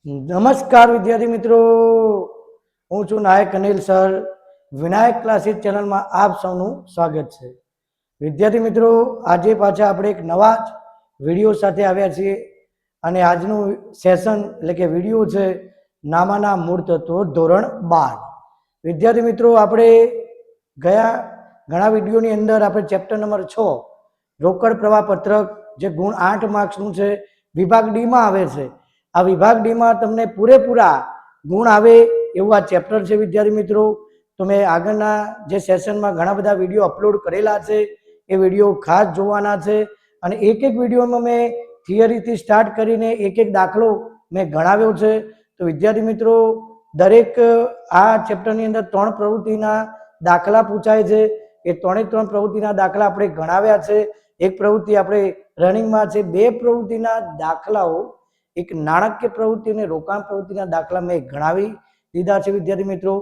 નમસ્કાર વિદ્યાર્થી મિત્રો, હું છું નાયક અનિલ સર. વિનાયક ક્લાસીસ ચેનલમાં આપ સૌનું સ્વાગત છે. વિદ્યાર્થી મિત્રો, આજે પાછા આપણે એક નવા જ વિડીયો સાથે આવ્યા છીએ અને આજનું સેશન એટલે કે વિડીયો છે નામાના મૂળ તત્વો ધોરણ 12. વિદ્યાર્થી મિત્રો, આપણે ગયા ઘણા વિડીયોની અંદર આપણે ચેપ્ટર નંબર 6 રોકડ પ્રવાહ પત્રક જે ગુણ 8 માર્ક્સનું છે વિભાગ ડીમાં આવે છે. આ વિભાગ ડીમાં તમને પૂરેપૂરા ગુણ આવે એવું આ ચેપ્ટર છે. વિદ્યાર્થી મિત્રો, તો મેં આગળના જે સેશનમાં ઘણા બધા વિડીયો અપલોડ કરેલા છે, એ વિડીયો ખાસ જોવાના છે. અને એક એક વિડીયોમાં મેં થિયરીથી સ્ટાર્ટ કરીને એક એક દાખલો મેં ગણાવ્યો છે. તો વિદ્યાર્થી મિત્રો, દરેક આ ચેપ્ટરની અંદર 3 પ્રવૃત્તિના દાખલા પૂછાય છે. એ 3 પ્રવૃત્તિના દાખલા આપણે ગણાવ્યા છે. એક પ્રવૃત્તિ આપણે રનિંગમાં છે. 2 પ્રવૃત્તિના દાખલાઓ, એક નાણાકીય પ્રવૃત્તિ અને રોકાણ પ્રવૃત્તિના દાખલા મેં ગણાવી દીધા છે. વિદ્યાર્થી મિત્રો,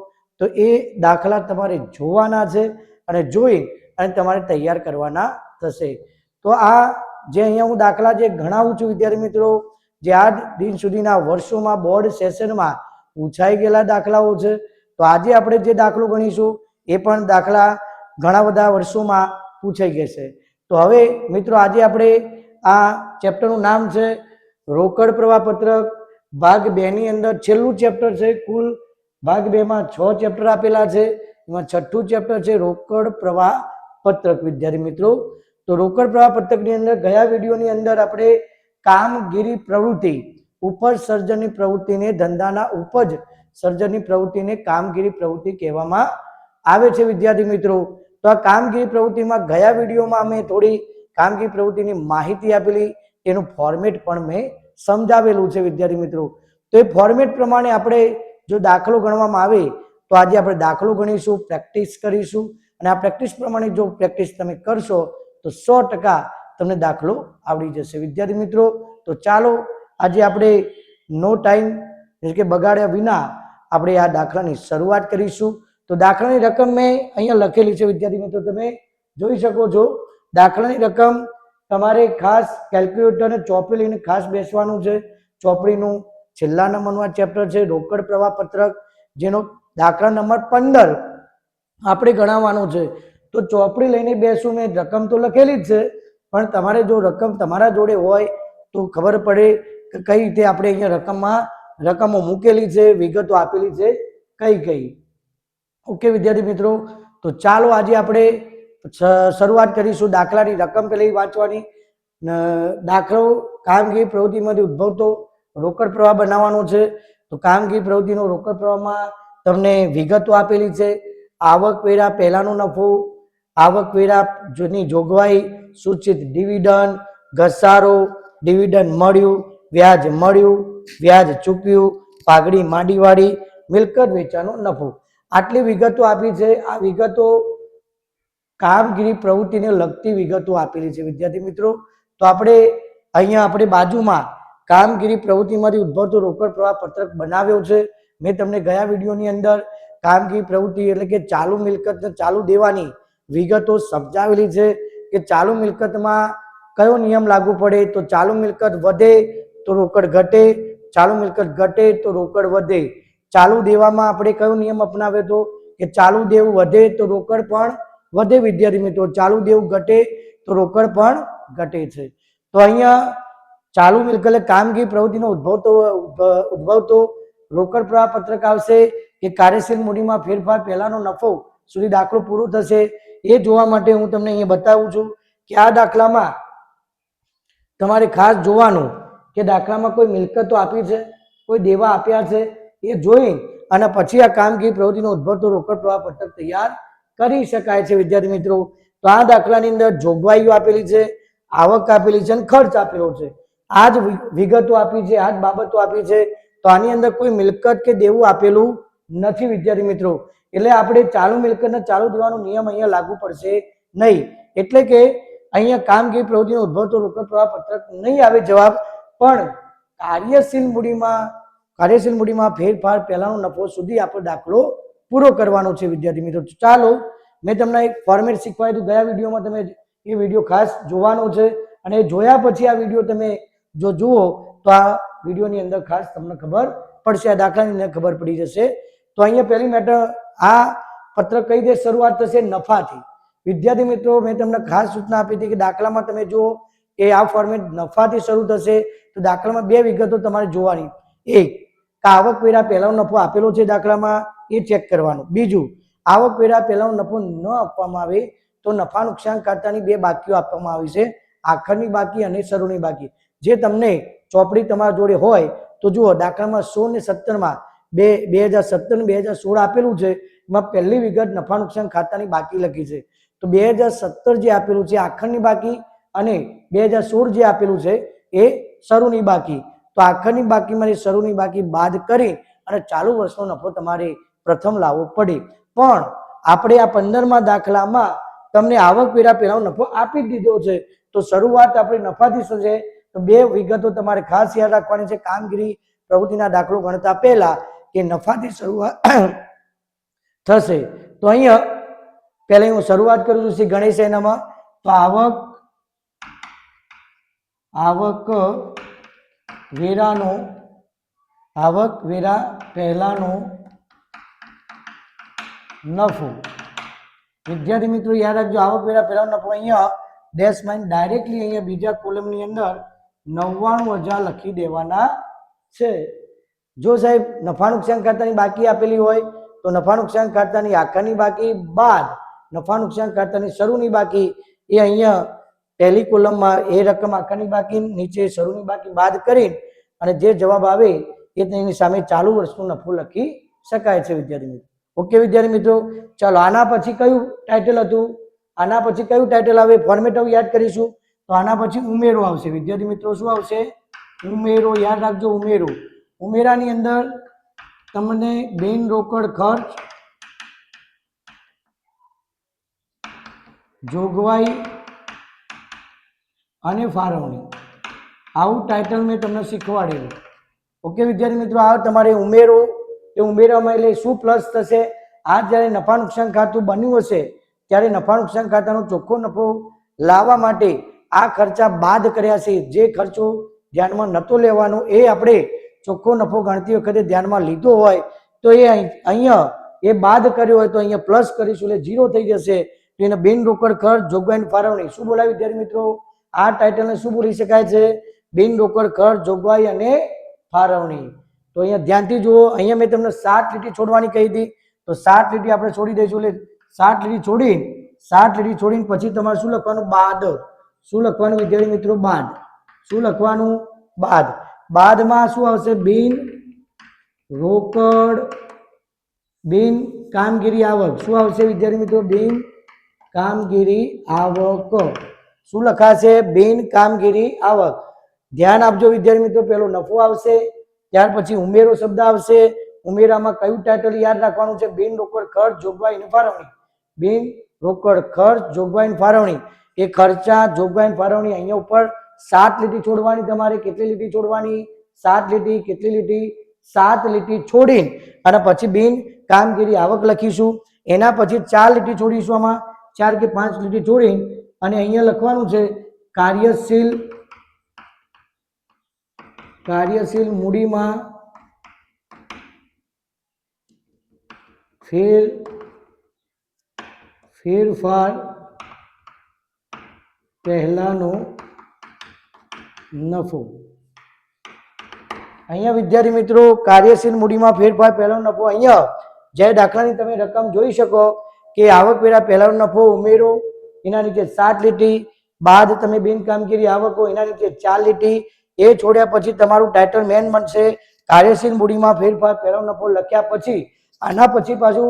તો એ દાખલા તમારે જોવાના છે અને જોઈ અને તમારે તૈયાર કરવાના થશે. તો આ જે અહીંયા હું દાખલા જે ગણાવું છું વિદ્યાર્થી મિત્રો, જે આજ દિન સુધીના વર્ષોમાં બોર્ડ સેશનમાં પૂછાઈ ગયેલા દાખલાઓ છે. તો આજે આપણે જે દાખલો ગણીશું એ પણ દાખલા ઘણા બધા વર્ષોમાં પૂછાઈ ગયા છે. તો હવે મિત્રો, આજે આપણે આ ચેપ્ટરનું નામ છે રોકડ પ્રવાહ પત્રક. ભાગ 2 ની અંદર છેલ્લું ચેપ્ટર છે. કુલ ભાગ 2 માં 6 ચેપ્ટર આપેલા છે. એમાં છઠ્ઠું ચેપ્ટર છે રોકડ પ્રવાહ પત્રક. વિદ્યાર્થી મિત્રો, તો રોકડ પ્રવાહ પત્રકની અંદર ગયા વિડીયોની અંદર આપણે કામગીરી પ્રવૃત્તિ, ઉપજ સર્જનની પ્રવૃત્તિને, ધંધાના ઉપજ સર્જનની પ્રવૃત્તિને કામગીરી પ્રવૃત્તિ કહેવામાં આવે છે. વિદ્યાર્થી મિત્રો, તો આ કામગીરી પ્રવૃત્તિમાં ગયા વિડીયોમાં અમે થોડી કામગીરી પ્રવૃત્તિની માહિતી આપેલી, એનું ફોર્મેટ પણ મેં સમજાવેલું છે. વિદ્યાર્થી મિત્રો, તો એ ફોર્મેટ પ્રમાણે આપણે જો દાખલો ગણવામાં આવે તો આજે આપણે દાખલો ગણીશું, પ્રેક્ટિસ કરીશું. અને આ પ્રેક્ટિસ પ્રમાણે જો પ્રેક્ટિસ તમે કરશો તો 100% તમને દાખલો આવડી જશે. વિદ્યાર્થી મિત્રો, તો ચાલો આજે આપણે નો ટાઈમ એટલે કે બગાડ્યા વિના આપણે આ દાખલાની શરૂઆત કરીશું. તો દાખલાની રકમ મેં અહીંયા લખેલી છે. વિદ્યાર્થી મિત્રો, તમે જોઈ શકો છો. દાખલાની રકમ તમારે ખાસ કેલ્ક્યુલેટર અને ચોપડી લઈને ખાસ બેસવાનું છે. ચોપડીનું છેલ્લા નંબરનું આ ચેપ્ટર છે રોકડ પ્રવાહ પત્રક, જેનો દાખલા નંબર 15 આપણે ગણાવવાનો છે. તો ચોપડી લઈને બેસું, મેં રકમ તો લખેલી જ છે, પણ તમારે જો રકમ તમારા જોડે હોય તો ખબર પડે કે કઈ રીતે આપણે અહીંયા રકમો મૂકેલી છે, વિગતો આપેલી છે કઈ કઈ. ઓકે વિદ્યાર્થી મિત્રો, તો ચાલો આજે આપણે શરૂઆત કરીશું દાખલાની રકમ પેલી વાંચવાની. દાખલો કામગીરી પ્રવૃત્તિમાંથી ઉદ્ભવતો રોકડ પ્રવાહ બનાવવાનો છે. તો કામગીરી પ્રવૃત્તિનો રોકડ પ્રવાહમાં તમને વિગતો આપેલી છે. આવકવેરા પહેલાનો નફો, આવકવેરાની જોગવાઈ, સૂચિત ડિવિડન્ડ, ઘસારો, ડિવિડન્ડ મળ્યું, વ્યાજ ચૂક્યું, પાઘડી માંડીવાળી, મિલકત વેચાનો નફો. આટલી વિગતો આપી છે. આ વિગતો કામગીરી પ્રવૃત્તિને લગતી વિગતો આપેલી છે. વિદ્યાર્થી મિત્રો, તો આપણે અહીંયા આપણે બાજુમાં કામગીરી પ્રવૃત્તિમાંથી ઉદ્ભવતો રોકડ પ્રવાહ પત્રક બનાવ્યો છે. મેં તમને ગયા વિડીયોની અંદર કામગીરી પ્રવૃત્તિ એટલે કે ચાલુ મિલકત ચાલુ દેવાની વિગતો સમજાવેલી છે કે ચાલુ મિલકતમાં કયો નિયમ લાગુ પડે. તો ચાલુ મિલકત વધે તો રોકડ ઘટે, ચાલુ મિલકત ઘટે તો રોકડ વધે. ચાલુ દેવામાં આપણે કયો નિયમ અપનાવ્યો હતો કે ચાલુ દેવું વધે તો રોકડ પણ વધે. વિદ્યાર્થી મિત્રો, ચાલુ દેવું ઘટે તો રોકડ પણ ઘટે છે. તો અહીંયા ચાલુ મિલકત એટલે કામગીરી પ્રવૃત્તિનો ઉદ્ભવતો રોકડ પ્રવાહ પત્રક આવશે કે કાર્યશીલ મૂડીમાં ફેરફાર પહેલાનો નફો સુધી દાખલો પૂરો થશે. એ જોવા માટે હું તમને અહીંયા બતાવું છું કે આ દાખલામાં તમારે ખાસ જોવાનું કે દાખલામાં કોઈ મિલકતો આપી છે, કોઈ દેવા આપ્યા છે, એ જોઈ અને પછી આ કામગીરી પ્રવૃત્તિનો ઉદ્ભવતો રોકડ પ્રવાહ પત્રક તૈયાર કરી શકાય છે. વિદ્યાર્થી મિત્રો, તો આ દાખલાની અંદર જોગવાઈઓ આપેલી છે, આવક આપેલી છે અને ખર્ચ આપેલો છે. આ જ વિગતો આપી છે, આ જ બાબતો આપી છે. તો આની અંદર કોઈ મિલકત કે દેવું આપેલું નથી. વિદ્યાર્થી મિત્રો, એટલે આપણે ચાલુ મિલકતને ચાલુ દેવાનો નિયમ અહીંયા લાગુ પડશે નહીં. એટલે કે અહીંયા કામગીરી પ્રવૃત્તિનો ઉદ્ભવતો રોકડ પ્રવાહ પત્રક નહીં આવે જવાબ, પણ કાર્યશીલ મૂડીમાં ફેરફાર પહેલાનો નફો સુધી આપણો દાખલો પૂરો કરવાનો છે. વિદ્યાર્થી મિત્રો, ચાલો મેં તમને એક ફોર્મેટ શીખવાડ્યું ગયા વિડીયોમાં, તમે એ વિડીયો ખાસ જોવાનો છે. અને જોયા પછી આ વિડીયો તમે જો જુઓ તો આ વિડીયોની અંદર ખાસ તમને ખબર પડશે, આ દાખલાની અંદર ખબર પડી જશે. તો અહીંયા પહેલી મેટર, આ પત્રક કઈ રીતે શરૂઆત થશે? નફાથી. વિદ્યાર્થી મિત્રો, મેં તમને ખાસ સૂચના આપી હતી કે દાખલામાં તમે જુઓ કે આ ફોર્મેટ નફાથી શરૂ થશે. તો દાખલામાં બે વિગતો તમારે જોવાની. એક, આવકવેરા પહેલાનો નફો આપેલો છે દાખલામાં, એ ચેક કરવાનું. બીજું, આવકવેરા પહેલાનો નફો ન આપવામાં આવે તો નફા નુકસાન ખાતાની બે બાકીઓ આપવામાં આવી છે, આખરની બાકી અને શરૂની બાકી. જે તમને ચોપડી તમારા જોડે હોય તો જુઓ, દાખલામાં 16 ને 17માં 2017 ને 2016 આપેલું છે. એમાં પહેલી વિગત નફા નુકસાન ખાતાની બાકી લખી છે. તો 2017 જે આપેલું છે આખરની બાકી અને 2016 જે આપેલું છે એ શરૂની બાકી. તો આખરની બાકીમાં શરૂની બાકી બાદ કરી અને ચાલુ વર્ષનો નફો તમારે પ્રથમ લાવવો પડે. પણ આપણે આ 15મા દાખલામાં તમને આવકવેરા પહેલાનો નફો આપી દીધો છે. તો શરૂઆત આપણી નફાથી થશે. તો બે વિગતો તમારે ખાસ યાદ રાખવાની છે કામગીરી પ્રવૃત્તિના દાખલો ગણતા પહેલા, કે નફાથી શરૂઆત થશે. તો અહીંયા પહેલા હું શરૂઆત કરું છું શ્રી ગણેશ એનામાં. તો આવકવેરા પહેલાનો નફો. વિદ્યાર્થી મિત્રો યાદ રાખજો, આવકવેરા પહેલાનો નફો અહીંયા ડેશ માઇન ડાયરેક્ટલી અહીંયા બીજા કોલમની અંદર 99,000 લખી દેવાના છે. જો સાહેબ નફા નુકસાન ખાતાની બાકી આપેલી હોય તો નફા નુકસાન ખાતાની આખાની બાકી બાદ નફા નુકસાન ખાતાની શરૂની બાકી, એ અહીંયા પહેલી કોલમમાં એ રકમ આખાની બાકી, નીચે શરૂની બાકી બાદ કરી અને જે જવાબ આવે એ તેની સામે ચાલુ વર્ષનો નફો લખી શકાય છે વિદ્યાર્થી મિત્રો. ઓકે વિદ્યાર્થી મિત્રો, ચાલો આના પછી કયું ટાઇટલ હતું? આના પછી કયું ટાઇટલ આવે? ફોર્મેટ યાદ કરીશું. તો આના પછી ઉમેરો આવશે વિદ્યાર્થી મિત્રો. શું આવશે? ઉમેરો. યાદ રાખજો, ઉમેરો. ઉમેરાની અંદર તમને બિન રોકડ ખર્ચ, જોગવાઈ અને ફાળવણી, આવું ટાઇટલ મેં તમને શીખવાડેલું. ઓકે વિદ્યાર્થી મિત્રો, આ તમારે ઉમેરો. એ ઉમેરામાં એટલે શું પ્લસ થશે? આ જ્યારે નફા નુકસાન ખાતું બન્યું હશે ત્યારે નફા નુકસાન ખાતાનો ચોખ્ખો નફો લાવવા માટે આ ખર્ચા બાદ કર્યા છે. જે ખર્ચો ધ્યાનમાં નહોતો લેવાનો એ આપણે ચોખ્ખો નફો ગણતી વખતે ધ્યાનમાં લીધો હોય તો એ અહીંયા એ બાદ કર્યો હોય તો અહીંયા પ્લસ કરીશું એટલે 0 થઈ જશે. તો એને બિન રોકડ ખર્ચ, જોગવાઈ અને ફાળવણી શું બોલાય વિદ્યાર્થી મિત્રો? આ ટાઇટલને શું બોલી શકાય છે? બિન રોકડ ખર્ચ, જોગવાઈ અને ફાળવણી. તો અહીંયા ધ્યાનથી જુઓ, અહીંયા મેં તમને 7 લીટી છોડવાની કહી હતી. તો 7 લીટી આપણે છોડી દઈશું. એટલે 7 લીટી છોડીને પછી તમારે શું લખવાનું? બાદ. શું લખવાનું વિદ્યાર્થી મિત્રો? બાદ. શું લખવાનું? બાદ. બાદમાં શું આવશે? બિન રોકડ, બિન કામગીરી આવક. શું આવશે વિદ્યાર્થી મિત્રો? બિન કામગીરી આવક. શું લખાશે? બિન કામગીરી આવક. ધ્યાન આપજો વિદ્યાર્થી મિત્રો, પહેલો નફો આવશે, ત્યાર પછી ઉમેરો શબ્દ આવશે. ઉમેરામાં કયું ટાઇટલ યાદ રાખવાનું છે? બિન રોકડ ખર્ચ, જોગવાઈ અને ફાળવણી. બિન રોકડ ખર્ચ, જોગવાઈ અને ફાળવણી. એ ખર્ચા, જોગવાઈ અને ફાળવણી. અહીંયા ઉપર 7 લીટી છોડવાની તમારે. કેટલી લીટી છોડવાની? 7 લીટી. કેટલી લીટી? 7 લીટી છોડી અને પછી બિન કામગીરી આવક લખીશું. એના પછી 4 લીટી છોડીશું. આમાં 4 કે 5 લીટી છોડી અને અહીંયા લખવાનું છે કાર્યશીલ મૂડીમાં ફેરફાર પહેલાનો નફો. અહીંયા વિદ્યાર્થી મિત્રો કાર્યશીલ મૂડીમાં ફેરફાર પહેલાનો નફો. અહીંયા જે દાખલાની તમે રકમ જોઈ શકો કે આવકવેરા પહેલાનો નફો ઉમેરો, એના નીચે 7 લીટી, બાદ તમે બિન કામગીરી આવકો, એના નીચે 4 લીટી. એ છોડ્યા પછી તમારું ટાઇટલ મેન બનશે કાર્યશીલ મૂડીમાં ફેરફાર પહેલાનો નફો. લખ્યા પછી આના પછી પાછું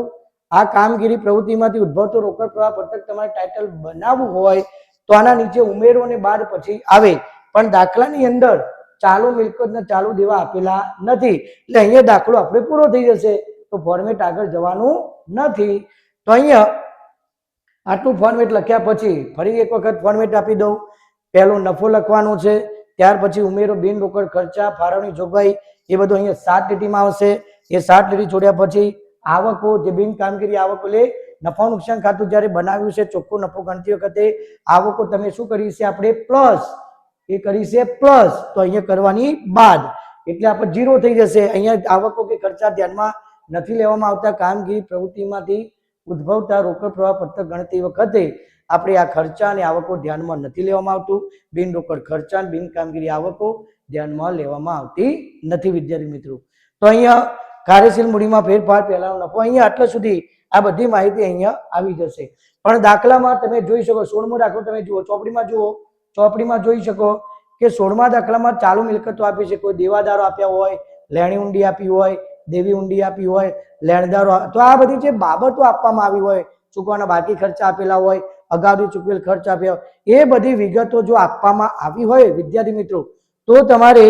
આ કામગીરી પ્રવૃત્તિમાંથી ઉદ્ભવતો રોકડ પ્રવાહ પત્રક તમારે ટાઇટલ બનાવવું હોય તો આના નીચે ઉમેરો અને બાદ પછી આવે. પણ દાખલાની અંદર ચાલુ મિલકત ને ચાલુ દેવા આપેલા નથી એટલે અહીંયા દાખલો આપણે પૂરો થઈ જશે. તો ફોર્મેટ આગળ જવાનું નથી. તો અહીંયા આટલું ફોર્મેટ લખ્યા પછી ફરી એક વખત ફોર્મેટ આપી દઉં. પહેલો નફો લખવાનો છે, ત્યાર પછી ઉમેરો, બિન રોકડ ખર્ચા, ફાળવણી, જોગવાઈ, એ બધું અહીંયા 7 લીટીમાં આવશે. એ 7 લીટી છોડ્યા પછી આવકો, જે બિન કામગીરી આવકો એટલે નફા નુકસાન ખાતું જ્યારે બનાવ્યું છે ચોખ્ખો નફો ગણતી વખતે આવકો તમે શું કરી છે? આપણે પ્લસ. એ કરી છે પ્લસ. તો અહીંયા કરવાની બાદ. એટલે આપણે 0 થઈ જશે. અહીંયા આવકો કે ખર્ચા ધ્યાનમાં નથી લેવામાં આવતા. કામગીરી પ્રવૃત્તિમાંથી ઉદ્ભવતા રોકડ પ્રવાહ પત્રક ગણતરી વખતે આપણે આ ખર્ચા અને આવકો ધ્યાનમાં નથી લેવામાં આવતું. બિન રોકડ ખર્ચા અને બિન કામગીરી આવકો ધ્યાનમાં લેવામાં આવતી નથી વિદ્યાર્થી મિત્રો. તો અહીંયા કાર્યશીલ મૂડીમાં ફેરફાર, પહેલાનો નફો, અહીંયા આટલા સુધી આ બધી માહિતી અહીંયા આવી જશે. પણ દાખલામાં તમે જોઈ શકો 16મો દાખલો તમે જુઓ, ચોપડીમાં જોઈ શકો કે 16મા દાખલામાં ચાલુ મિલકતો આપી છે. કોઈ દેવાદારો આપ્યા હોય, લેણી ઊંડી આપી હોય, દેવી ઊંડી આપી હોય, લેણદારો, તો આ બધી જે બાબતો આપવામાં આવી હોય, ચૂકવાના બાકી ખર્ચા આપેલા હોય, અગાઉથી ચૂકવેલ ખર્ચ આપ્યા હોય, એ બધી વિગતો જો આપવામાં આવી હોય વિદ્યાર્થી મિત્રો, તો તમારે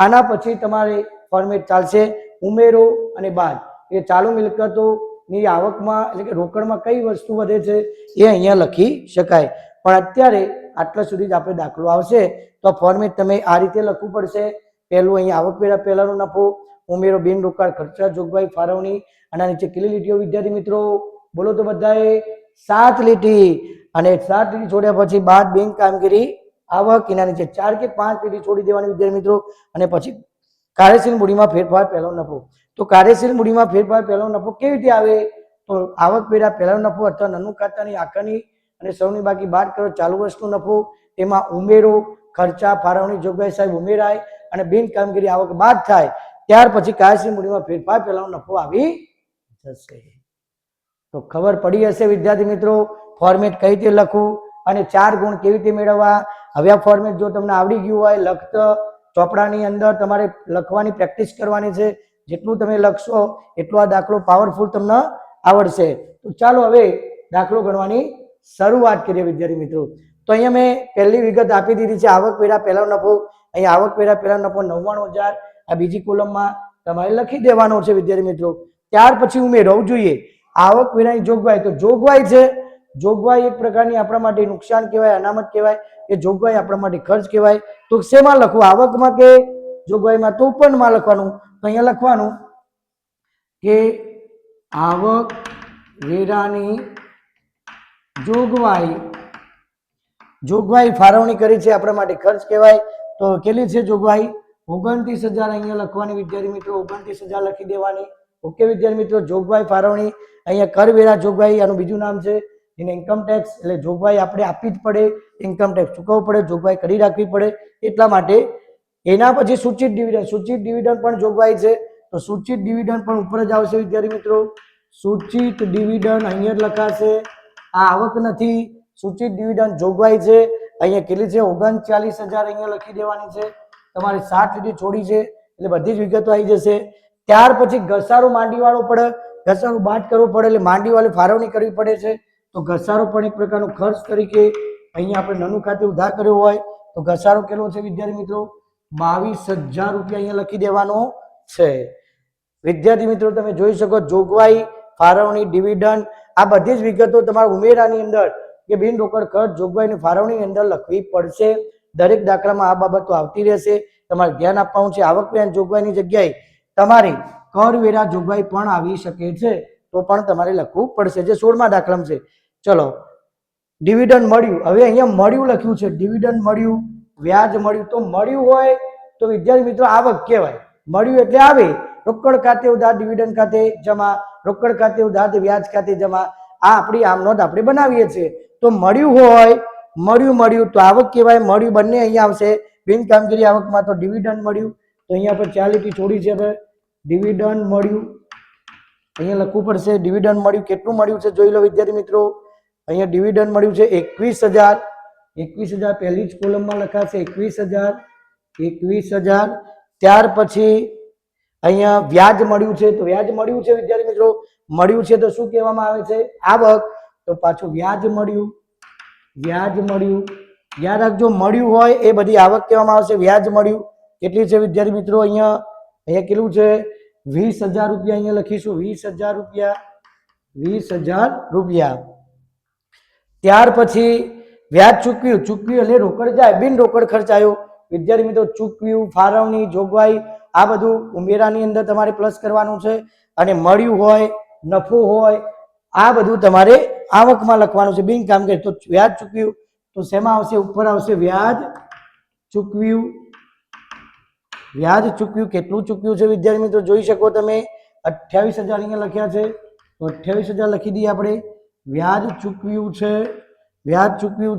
આના પછી તમારે ફોર્મેટ ચાલશે ઉમેરો અને બાદ. એ ચાલુ મિલકતોની આવકમાં એટલે કે રોકડમાં કઈ વસ્તુ વધે છે એ અહીંયા લખી શકાય. પણ અત્યારે આટલા સુધી જ આપણે દાખલો આવશે તો ફોર્મેટ તમે આ રીતે લખવું પડશે. પહેલું અહીંયા આવકવેરા પહેલાનો નફો, ઉમેરો, બિન રોકડ ખર્ચા, જોગવાઈ, ફાળવણી, અને નીચે કેટલી લીટીઓ વિદ્યાર્થી મિત્રો બોલો તો બધાએ 7 લીટી. અને 7 લીટી છોડ્યા પછી બાદ બેંક કામગીરી આવક, એના નીચે 4 કે 5 લીટી છોડી દેવાની વિદ્યાર્થી મિત્રો. અને પછી કાર્યશીલ મૂડીમાં ફેરફાર પહેલો નફો. તો કાર્યશીલ મૂડીમાં ફેરફાર પહેલો નફો કેવી રીતે આવે? તો આવકવેરા પહેલો નફો અથવા નાનું ખાતાની આખાની અને સૌની બાકી બાદ કરો ચાલુ વર્ષનો નફો, તેમાં ઉમેરો, ખર્ચા, ફાળવણી, જોગવાઈ સાહેબ ઉમેરાય અને બિન કામગીરી આવક બાદ થાય. ત્યાર પછી કાર્યશીલ મૂડીમાં ફેરફાર પહેલાનો નફો આવી જશે. તો ખબર પડી હશે વિદ્યાર્થી મિત્રો ફોર્મેટ કઈ રીતે લખવું અને 4 ગુણ કેવી રીતે મેળવવા. હવે આ ફોર્મેટ જો તમને આવડી ગયું હોય, લખત ચોપડાની અંદર તમારે લખવાની પ્રેક્ટિસ કરવાની છે. જેટલું તમે લખશો એટલો આ દાખલો પાવરફુલ તમને આવડશે. તો ચાલો હવે દાખલો ગણવાની શરૂઆત કરીએ વિદ્યાર્થી મિત્રો. તો અહીંયા મેં પહેલી વિગત આપી દીધી છે આવકવેરા પહેલાનો નફો. અહીંયા આવકવેરા પહેલાનો નફો 99,000 આ બીજી કોલમમાં તમારે લખી દેવાનો છે વિદ્યાર્થી મિત્રો. ત્યાર પછી ઉમેરવું જોઈએ આવકવેરાની જોગવાઈ. તો જોગવાઈ છે, જોગવાઈ એક પ્રકારની આપણા માટે નુકસાન કહેવાય, અનામત કહેવાય. એ જોગવાઈ આપણા માટે ખર્ચ કહેવાય. તો શેમાં લખવું, આવકમાં કે જોગવાઈમાં? તો ઉપરમાં લખવાનું. તો અહીંયા લખવાનું કે આવક વેરાની જોગવાઈ, જોગવાઈ ફાળવણી કરી છે આપણા માટે ખર્ચ કહેવાય. તો કેટલી છે જોગવાઈ? 29,000 અહીંયા લખવાની વિદ્યાર્થી મિત્રો, 29,000 લખી દેવાની. ઓકે વિદ્યાર્થી મિત્રો. જોગવાઈ ફાળવણી અહીંયા કરવેરા જોગવાઈ આનું બીજું નામ છે. એને ઇન્કમ ટેક્સ એટલે જોગવાઈ આપણે આપવી જ પડે, ઇન્કમ ટેક્સ ચૂકવવું પડે, જોગવાઈ કરી રાખવી પડે એટલા માટે. એના પછી સૂચિત ડિવિડન્ડ, સૂચિત ડિવિડન્ડ પણ જોગવાઈ છે. તો સૂચિત ડિવિડન્ડ પણ ઉપર જ આવશે વિદ્યાર્થી મિત્રો. સૂચિત ડિવિડન્ડ અહીંયા જ લખાશે. આ આવક નથી, સૂચિત ડિવિડન્ડ જોગવાઈ છે. અહીંયા કેટલી છે? 39,000 અહીંયા લખી દેવાની છે. તમારે 7 લીટી છોડી છે એટલે બધી જ વિગતો આવી જશે. ત્યાર પછી ઘસારો માંડીવાળો પડે, ઘસારો બાદ કરવો પડે એટલે માંડીવાળી ફાળવણી કરવી પડે છે. તો ઘસારો પણ એક પ્રકારનો ખર્ચ તરીકે અહીંયા આપણે નાનું ખાતે ઉધાર કર્યો હોય તો ઘસારો કેટલો છે વિદ્યાર્થી મિત્રો? 22,000 રૂપિયા અહીંયા લખી દેવાનો છે. વિદ્યાર્થી મિત્રો તમે જોઈ શકો જોગવાઈ, ફાળવણી, ડિવિડન્ડ આ બધી જ વિગતો તમારા ઉમેરાની અંદર કે બિન રોકડ ખર્ચ, જોગવાઈ અને ફાળવણીની અંદર લખવી પડશે. દરેક દાખલામાં આ બાબતો આવતી રહેશે. તમારે ધ્યાન આપવાનું છે. આવકવેરા જોગવાઈની જગ્યાએ તમારે કરવેરા જોગવાઈ પણ આવી શકે છે તો પણ તમારે લખવું પડશે, જે 16મા દાખલામાં છે. ચલો ડિવિડન્ડ મળ્યું. હવે અહીંયા મળ્યું લખ્યું છે, ડિવિડન્ડ મળ્યું, વ્યાજ મળ્યું. તો મળ્યું હોય તો વિદ્યાર્થી મિત્રો આવક કહેવાય. મળ્યું એટલે આવે, રોકડ ખાતે ઉધાર, ડિવિડન્ડ ખાતે જમા, રોકડ ખાતે ઉધાર, વ્યાજ ખાતે જમા. આ આપણી આમ નોંધ આપણે બનાવીએ છીએ. તો મળ્યું હોય, મળ્યું તો આવક કહેવાય. મળ્યું બંને અહીંયા આવશે. બિન કામગીરી આવકમાં તો ડિવિડન્ડ મળ્યું. તો અહીંયા આપણે 4 લીટી છોડી છે. હવે ડિવિડન્ડ મળ્યું અહીંયા લખવું પડશે. ડિવિડન્ડ મળ્યું, કેટલું મળ્યું છે જોઈ લો વિદ્યાર્થી મિત્રો. અહીંયા ડિવિડન્ડ મળ્યું છે 21,000. 21,000 પહેલી જ કોલમમાં લખાશે 21,000. ત્યાર પછી અહીંયા વ્યાજ મળ્યું છે. તો વ્યાજ મળ્યું છે વિદ્યાર્થી મિત્રો, મળ્યું છે તો શું કહેવામાં આવે છે? આવક. તો પાછું વ્યાજ મળ્યું, વ્યાજ મળ્યું. યાદ રાખજો મળ્યું હોય એ બધી આવક કહેવામાં આવશે. વ્યાજ મળ્યું કેટલી છે વિદ્યાર્થી મિત્રો? અહીંયા કેટલું છે? 20,000 રૂપિયા અહીંયા લખીશું. 20,000 રૂપિયા, 20,000 રૂપિયા. ત્યાર પછી વ્યાજ ચૂકવ્યું, ચૂકવ્યું એટલે રોકડ જાય, બિન રોકડ ખર્ચ આવ્યો વિદ્યાર્થી મિત્રો. ચૂકવ્યું, ફાળવણી, જોગવાઈ આ બધું ઉમેરાની અંદર તમારે પ્લસ કરવાનું છે. અને મળ્યું હોય, નફો હોય આ બધું તમારે આવકમાં લખવાનું છે. બિન કામગીરી તો વ્યાજ ચૂકવ્યું તો શેમાં આવશે? ઉપર આવશે વ્યાજ ચૂકવ્યું, વ્યાજ ચૂકવ્યું કેટલું ચૂકવ્યું છે વિદ્યાર્થી મિત્રો જોઈ શકો તમે 28,000 અહીંયા લખ્યા છે તો 28,000 લખી દઈએ આપણે વ્યાજ ચૂકવ્યું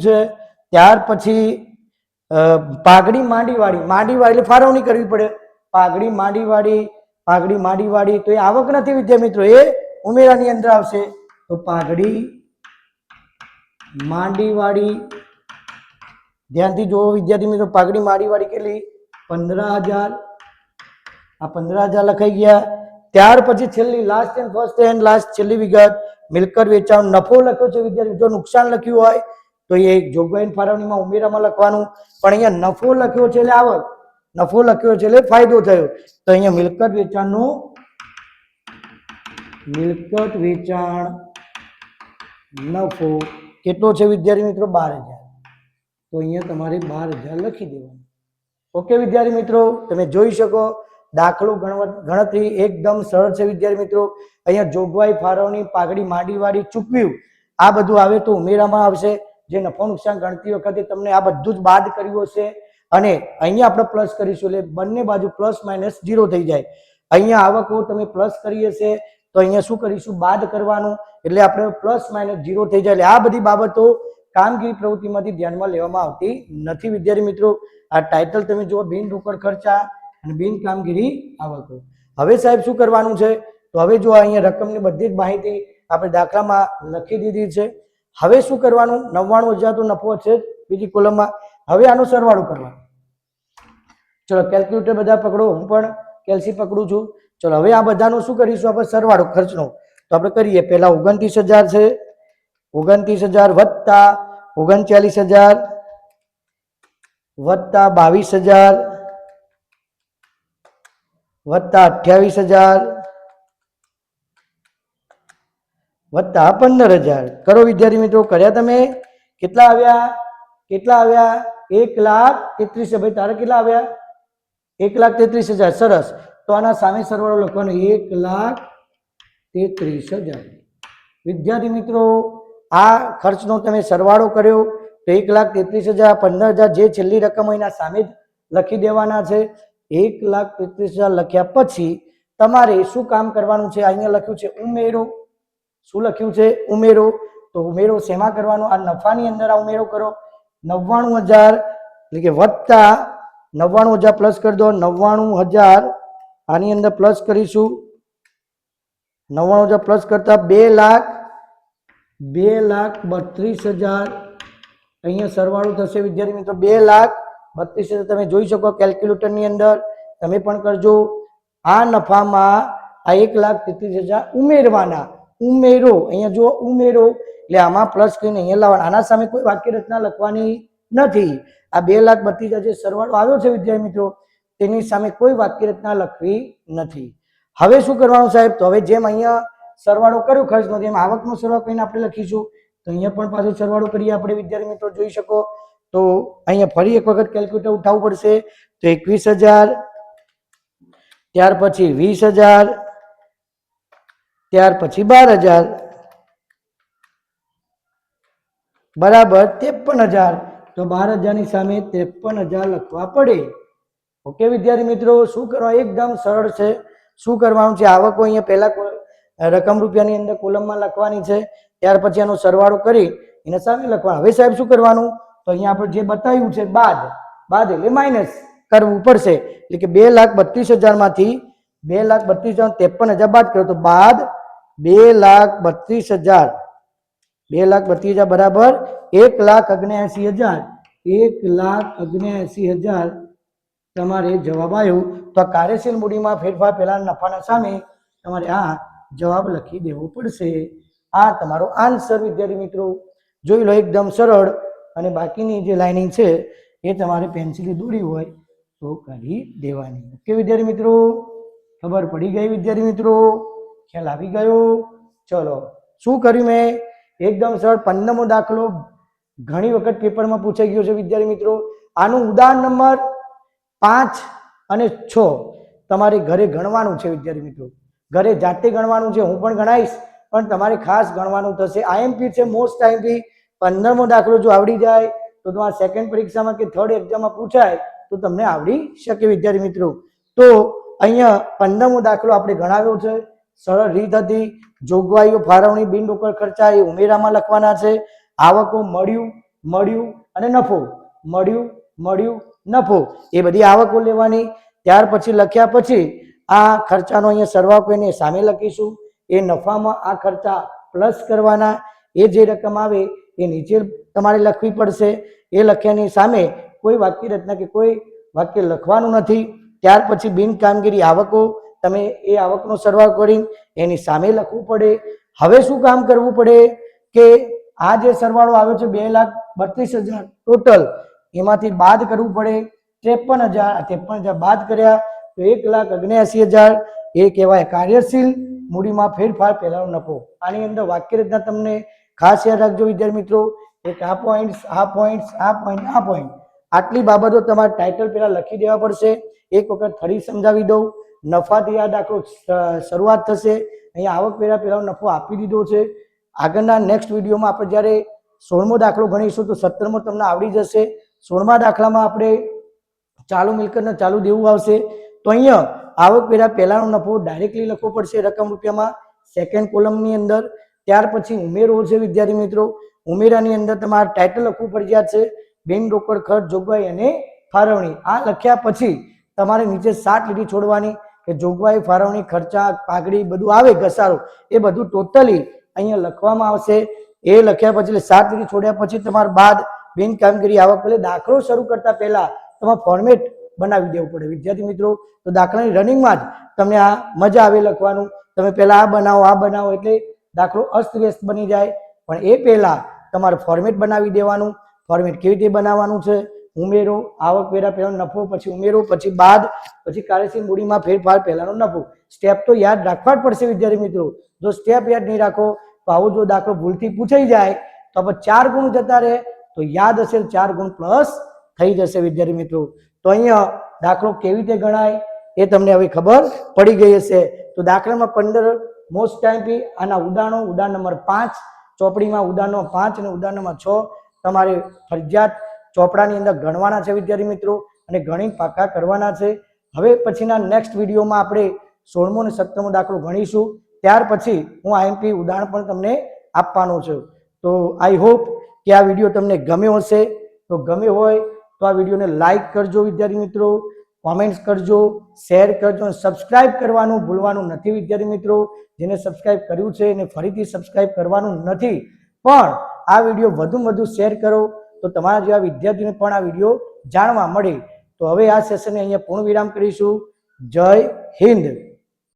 છે ત્યાર પછી પાઘડી માંડીવાળી એટલે ફાળવણી કરવી પડે પાઘડી માંડીવાળી તો એ આવક નથી વિદ્યાર્થી મિત્રો એ ઉમેરાની અંદર આવશે તો પાઘડી માંડીવાળી ધ્યાનથી જુઓ વિદ્યાર્થી મિત્રો પાઘડી માંડીવાળી કેટલી 15,000 આ 15,000 લખાઈ ગયા ત્યાર પછી છેલ્લી લાસ્ટ છેલ્લી વિગત મિલકત વેચાણ નફો લખ્યો છે વિદ્યાર્થી જો નુકસાન લખ્યું હોય તો એ જોગવાઈ ફાળવણીમાં ઉમેરામાં લખવાનું પણ અહીંયા નફો લખ્યો છે એટલે આવક નફો લખ્યો છે એટલે ફાયદો થયો તો અહીંયા મિલકત વેચાણ નફો કેટલો છે વિદ્યાર્થી મિત્રો 12,000 તો અહીંયા તમારે 12,000 લખી દેવાનું ઓકે વિદ્યાર્થી મિત્રો તમે જોઈ શકો દાખલો ગણતરી એકદમ સરળ છે વિદ્યાર્થી મિત્રો અહીંયા જોગવાઈ ફાળવણી પાઘડી માંડીવાળી ચૂકવ્યું આ બધું આવે તો ઉમેરામાં આવશે જે નફો નુકસાન ગણતી વખતે તમને આ બધું જ બાદ કર્યું હશે અને અહીંયા આપણે પ્લસ કરીશું એટલે બંને બાજુ પ્લસ માઇનસ 0 થઈ જાય અહીંયા આવકો તમે પ્લસ કરી હશે તો અહીંયા શું કરીશું બાદ કરવાનું એટલે આપણે પ્લસ માઇનસ 0 થઈ જાય એટલે આ બધી બાબતો કામગીરી પ્રવૃત્તિમાંથી ધ્યાનમાં લેવામાં આવતી નથી વિદ્યાર્થી મિત્રો આ ટાઇટલ તમે જુઓ બિન રોકડ ખર્ચા અને બિન કામગીરી આવકો હવે સાહેબ શું કરવાનું છે તો હવે જો અહીંયા રકમની બધી જ માહિતી આપણે દાખલામાં લખી દીધી છે હવે શું કરવાનું 99,000 તો નફો છે બીજી કોલમમાં હવે આનો સરવાળો કરવાનો ચલો કેલ્ક્યુલેટર બધા પકડો હું પણ કેલ્સી પકડું છું ચલો હવે આ બધાનો શું કરીશું આપણે સરવાળો ખર્ચનો તો આપણે કરીએ પહેલા 29,000 છે 29,000 વત્તા 39,000 વત્તા 22,000 વત્તા 28,000 વત્તા 15,000 કરો વિદ્યાર્થી મિત્રો કર્યા તમે કેટલા આવ્યા 1,33,000 ભાઈ તારે કેટલા આવ્યા 1,33,000 સરસ તો આના સામે સરવાળો લખવાનો 1,33,000 વિદ્યાર્થી મિત્રો આ ખર્ચનો તમે સરવાળો કર્યો તો 1,33,000 15,000 જે છેલ્લી રકમ એના સામે જ લખી દેવાના છે 1,33,000 લખ્યા પછી તમારે શું કામ કરવાનું છે અહીંયા લખ્યું છે ઉમેરો શું લખ્યું છે ઉમેરો તો ઉમેરો શેમાં કરવાનો આ નફાની અંદર આ ઉમેરો કરો 99,000 એટલે કે વત્તા 99,000 પ્લસ કરી દો 99,000 આની અંદર પ્લસ કરીશું 99,000 પ્લસ કરતા 2,32,000 અહીંયા સરવાળો થશે વિદ્યાર્થી મિત્રો 2,32,000 તમે જોઈ શકો કેલ્ક્યુલેટરની અંદર તમે પણ કરજો આ નફામાં આ 1,33,000 ઉમેરવાના ઉમેરો અહીંયા જો ઉમેરો એટલે આમાં પ્લસ કરીને અહીંયા લાવવાના આના સામે કોઈ વાક્ય રચના લખવાની નથી આ 2,32,000 જે સરવાળો આવ્યો છે વિદ્યાર્થી મિત્રો તેની સામે કોઈ વાક્ય રચના લખવી નથી હવે શું કરવાનું સાહેબ તો હવે જેમ અહીંયા સરવાળો કર્યો ખર્ચનો તેમ આવકનો સરવાળો કરીને આપણે લખીશું તો અહીંયા પણ પાછો સરવાળો કરીએ આપણે વિદ્યાર્થી મિત્રો જોઈ શકો તો અહીંયા ફરી એક વખત કેલ્ક્યુલેટર ઉઠાવવું પડશે તો 21,000 ત્યાર પછી 20,000 ત્યાર પછી 12,000 બરાબર 53,000 તો 12,000 ની સામે 53,000 લખવા પડે ઓકે વિદ્યાર્થી મિત્રો શું કરવા એકદમ સરળ છે શું કરવાનું છે આવકો અહીંયા પહેલા રકમ રૂપિયાની અંદર કોલમમાં લખવાની છે ત્યાર પછી આનો સરવાળો કરી એના સામે લખવાનું હવે સાહેબ શું કરવાનું તો અહીંયા આપણે જે બતાવ્યું છે બાદ એટલે માઇનસ કરવું પડશે એટલે કે 2,32,000 માંથી 2,32,000 53,000 બાદ કરો તો બાદ 2,32,000 બરાબર 1,79,000 તમારે જવાબ આવ્યો તો આ કાર્યશીલ મૂડીમાં ફેરફાર પહેલા નફાના સામે તમારે આ જવાબ લખી દેવો પડશે આ તમારો આન્સર વિદ્યાર્થી મિત્રો જોઈ લો એકદમ સરળ અને બાકીની જે લાઇનિંગ છે એ તમારે પેન્સિલથી દોરી હોય તો કરી દેવાની ઓકે વિદ્યાર્થી મિત્રો ખબર પડી ગઈ વિદ્યાર્થી મિત્રો ખ્યાલ આવી ગયો ચલો શું કર્યું મેં એકદમ સરળ 15મો દાખલો ઘણી વખત પેપરમાં પૂછાઈ ગયો છે વિદ્યાર્થી મિત્રો આનું ઉદાહરણ નંબર 5 અને 6 તમારે ઘરે ગણવાનું છે વિદ્યાર્થી મિત્રો ઘરે જાતે ગણવાનું છે હું પણ ગણાઈશ પણ તમારે ખાસ ગણવાનું થશે આઈએમપી છે મોસ્ટ આઈએમપી 15મો દાખલો જો આવડી જાય તો તમારા સેકન્ડ પરીક્ષામાં કે થર્ડ એક્ઝામમાં પૂછાય તો તમને આવડી શકે વિદ્યાર્થી મિત્રો તો અહીંયા 15મો દાખલો આપણે ગણાવ્યો છે. સરળ રીત હતી. જોગવાઈઓ, ફાળવણી, બિનરોકડ ખર્ચા એ ઉમેરામાં લખવાના છે. આવકો મળ્યું, મળ્યું અને નફો, મળ્યું, મળ્યું, નફો એ બધી આવકો લેવાની. ત્યાર પછી લખ્યા પછી આ ખર્ચાનો અહીંયા સરવાળો કરીને સામે લખીશું. એ નફામાં આ ખર્ચા પ્લસ કરવાના. એ જે રકમ આવે એ નીચે તમારે લખવી પડશે. એ લખ્યાની સામે કોઈ વાક્ય રચના કે કોઈ વાક્ય લખવાનું નથી. ત્યાર પછી બિન કામગીરી આવકો, તમે એ આવકનો સરવાળો કરીને એની સામે લખવું પડે. હવે શું કામ કરવું પડે કે આ જે સરવાળો આવ્યો છે 2,32,000 ટોટલ, એમાંથી બાદ કરવું પડે 53,000 બાદ કર્યા તો 1,79,000 એ કહેવાય કાર્યશીલ મૂડીમાં ફેરફાર પહેલાનો નફો. આની અંદર વાક્ય રચના તમને ખાસ યાદ રાખજો વિદ્યાર્થી મિત્રો. એક આ પોઈન્ટ, આ પોઈન્ટ, આ પોઈન્ટ, આ પોઈન્ટ, આટલી બાબતો તમારે ટાઇટલ પહેલા લખી દેવા પડશે. એક વખત ફરી સમજાવી દઉં. નફાથી આ દાખલો શરૂઆત થશે. અહીંયા આવક વેરા પહેલાનો નફો આપી દીધો છે. આગળના નેક્સ્ટ વિડીયોમાં આપણે જ્યારે 16મો દાખલો ગણીશું તો 17મો તમને આવડી જશે. 16મા દાખલામાં આપણે ચાલુ મિલકતને ચાલુ દેવું આવશે. તો અહીંયા આવક વેરા પહેલાનો નફો ડાયરેક્ટલી લખવો પડશે રકમ રૂપિયામાં સેકન્ડ કોલમની અંદર. ત્યાર પછી ઉમેરો છે વિદ્યાર્થી મિત્રો. ઉમેરાની અંદર તમારે ટાઇટલ લખવું ફરજિયાત છે. બિન રોકડ ખર્ચ, જોગવાઈ અને ફાળવણી. આ લખ્યા પછી તમારે નીચે 7 લીટી છોડવાની કે જોગવાઈ, ફાળવણી, ખર્ચા, પાઘડી બધું આવે ઘસારો એ બધું ટોટલી અહીંયા લખવામાં આવશે. એ લખ્યા પછી 7 લીટી છોડ્યા પછી તમારે બાદ બિન કામગીરી આવક, એટલે દાખલો શરૂ કરતા પહેલા તમારે ફોર્મેટ બનાવી દેવું પડે વિદ્યાર્થી મિત્રો. તો દાખલાની રનિંગમાં જ તમને આ મજા આવે લખવાનું. તમે પહેલા આ બનાવો, આ બનાવો એટલે દાખલો અસ્તવ્યસ્ત બની જાય. પણ એ પહેલા તમારે ફોર્મેટ બનાવી દેવાનું. ફોર્મેટ કેવી રીતે બનાવવાનું છે? ઉમેરો, આવક વેરા પહેલાનો નફો, પછી ઉમેરો, પછી બાદ, પછી કાર્યશીલ મૂડીમાં ફેરફાર પહેલાનો નફો. સ્ટેપ તો યાદ રાખવા જ પડશે વિદ્યાર્થી મિત્રો. જો સ્ટેપ યાદ નહીં રાખો તો આવો જો દાખલો ભૂલથી પૂછાઈ જાય તો આપણે 4 ગુણ જતા રહે, તો યાદ હશે 4 ગુણ પ્લસ થઈ જશે વિદ્યાર્થી મિત્રો. તો અહીંયા દાખલો કેવી રીતે ગણાય એ તમને હવે ખબર પડી ગઈ હશે. તો દાખલામાં 15 મોસ્ટ ટાઈમ આના ઉદાહરણો, ઉદાહરણ નંબર 5 ચોપડીમાં ઉદાહરણો 5 અને ઉદાહરણ નંબર 6 તમારે ફરજિયાત ચોપડાની અંદર ગણવાના છે વિદ્યાર્થી મિત્રો, અને ગણી પાકા કરવાના છે. હવે પછીના નેક્સ્ટ વિડીયોમાં આપણે 16મો અને 17મો દાખલો ગણીશું. ત્યાર પછી હું આઈએમપી ઉદાહરણ પણ તમને આપવાનું છું. તો આઈ હોપ કે આ વિડીયો તમને ગમ્યો હશે. તો ગમ્યો હોય તો આ વિડીયોને લાઈક કરજો વિદ્યાર્થી મિત્રો, કોમેન્ટ્સ કરજો, શેર કરજો અને સબસ્ક્રાઇબ કરવાનું ભૂલવાનું નથી વિદ્યાર્થી મિત્રો. જેને સબસ્ક્રાઇબ કર્યું છે એને ફરીથી સબસ્ક્રાઇબ કરવાનું નથી, પણ આ વિડીયો વધુમાં વધુ શેર કરો તો તમારા જેવા વિદ્યાર્થીઓને પણ આ વિડીયો જાણવા મળે. તો હવે આ સેશનને અહીંયા પૂર્ણ વિરામ કરીશું. જય હિન્દ.